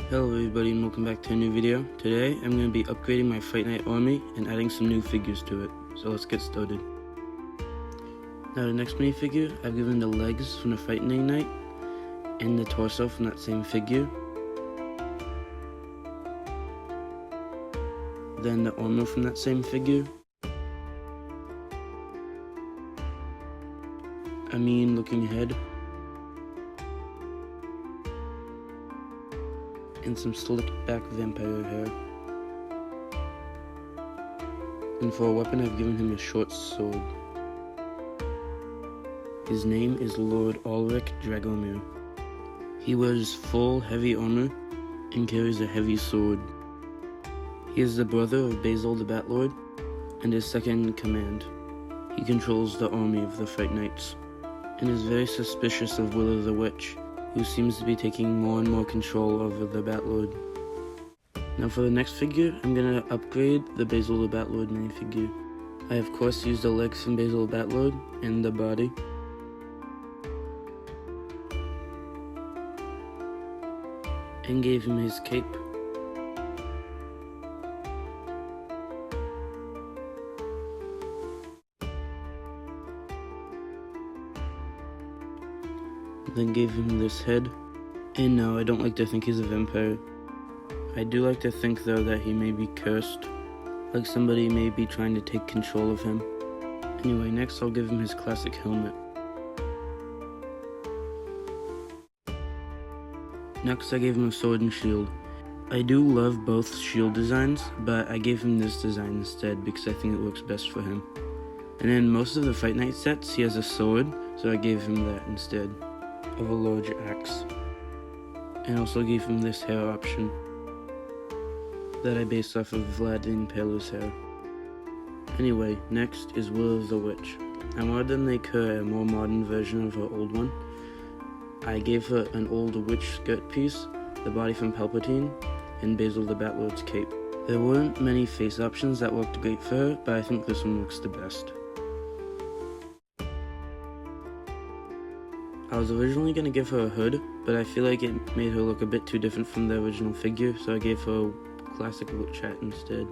Hello everybody and welcome back to a new video. Today I'm going to be upgrading my Fright Night army and adding some new figures to it. So let's get started. Now the next minifigure, I've given the legs from the Frightening Night and the torso from that same figure. Then the armor from that same figure. A mean looking head. And some slicked back vampire hair. And for a weapon, I've given him a short sword. His name is Lord Ulrich Dragomir. He wears full heavy armor and carries a heavy sword. He is the brother of Basil the Batlord and is second in command. He controls the army of the Fright Knights and is very suspicious of Willow the Witch, who seems to be taking more and more control over the Batlord. Now for the next figure, I'm going to upgrade the Basil the Batlord minifigure. I of course used the legs from Basil the Batlord and the body. And gave him his cape. Then gave him this head. And no, I don't like to think he's a vampire. I do like to think though that he may be cursed, like somebody may be trying to take control of him. Anyway, next I'll give him his classic helmet. Next I gave him a sword and shield. I do love both shield designs, but I gave him this design instead because I think it looks best for him. And in most of the Fright Night sets he has a sword, so I gave him that instead of a large axe. And also gave him this hair option that I based off of Vlad the Impaler's hair. Anyway, next is Willow the Witch. I wanted to make her a more modern version of her old one. I gave her an old witch skirt piece, the body from Palpatine, and Basil the Batlord's cape. There weren't many face options that worked great for her, but I think this one looks the best. I was originally going to give her a hood, but I feel like it made her look a bit too different from the original figure, so I gave her a classic witch hat instead.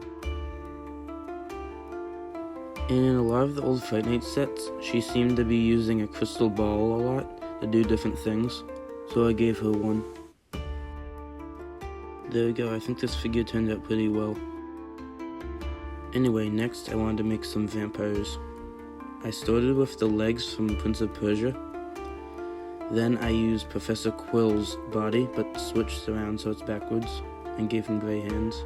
And in a lot of the old Fright Night sets, she seemed to be using a crystal ball a lot to do different things, so I gave her one. There we go, I think this figure turned out pretty well. Anyway, next I wanted to make some vampires. I started with the legs from Prince of Persia. Then I used Professor Quill's body, but switched around so it's backwards, and gave him grey hands.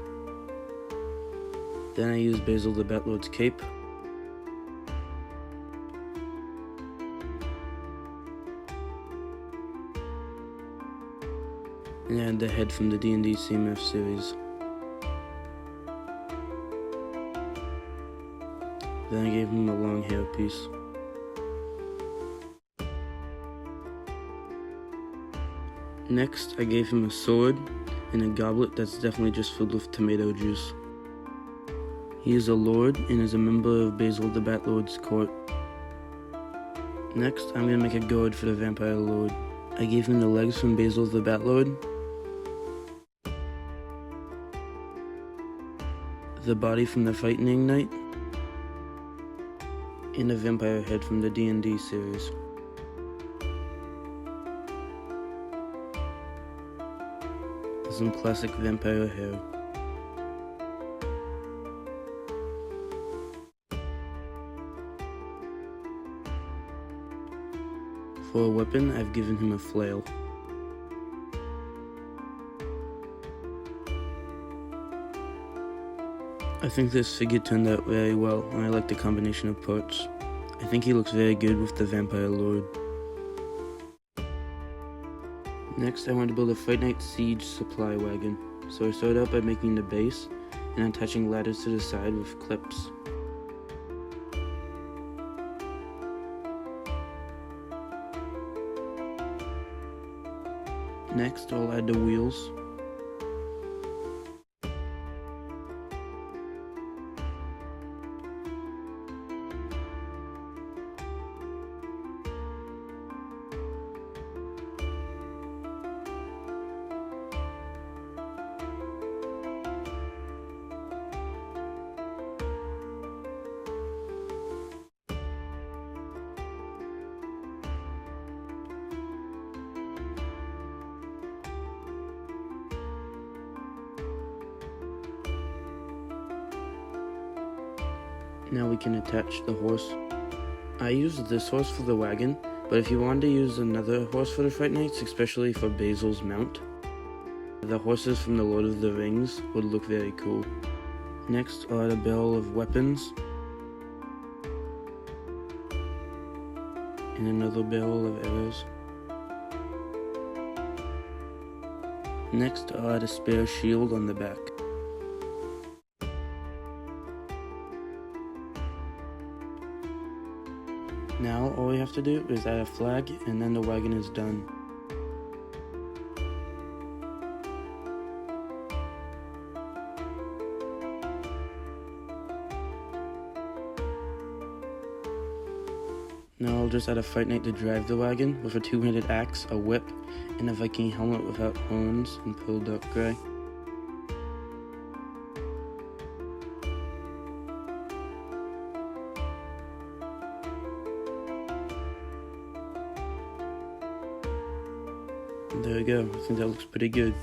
Then I used Basil the Batlord's cape. And I had the head from the D&D CMF series. Then I gave him a long hair piece. Next, I gave him a sword and a goblet that's definitely just filled with tomato juice. He is a lord and is a member of Basil the Batlord's court. Next, I'm going to make a guard for the vampire lord. I gave him the legs from Basil the Batlord, the body from the Frightening Night, and a vampire head from the D&D series. Some classic vampire hair. For a weapon, I've given him a flail. I think this figure turned out very well, and I like the combination of parts. I think he looks very good with the vampire lord. Next, I wanted to build a Fright Night Siege supply wagon, so I started out by making the base and attaching ladders to the side with clips. Next, I'll add the wheels. Now we can attach the horse. I used this horse for the wagon, but if you wanted to use another horse for the Fright Nights, especially for Basil's mount, the horses from the Lord of the Rings would look very cool. Next, I'll add a barrel of weapons, and another barrel of arrows. Next, I'll add a spare shield on the back. Now all we have to do is add a flag, and then the wagon is done. Now I'll just add a Fright Knight to drive the wagon with a two-handed axe, a whip, and a Viking helmet without horns and pearl dark gray. And there we go, I think that looks pretty good.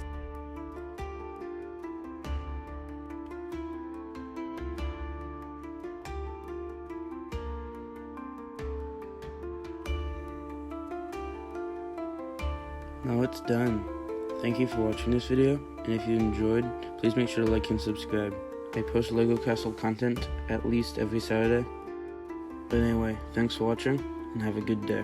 Now it's done. Thank you for watching this video, and if you enjoyed, please make sure to like and subscribe. I post LEGO Castle content at least every Saturday. But anyway, thanks for watching, and have a good day.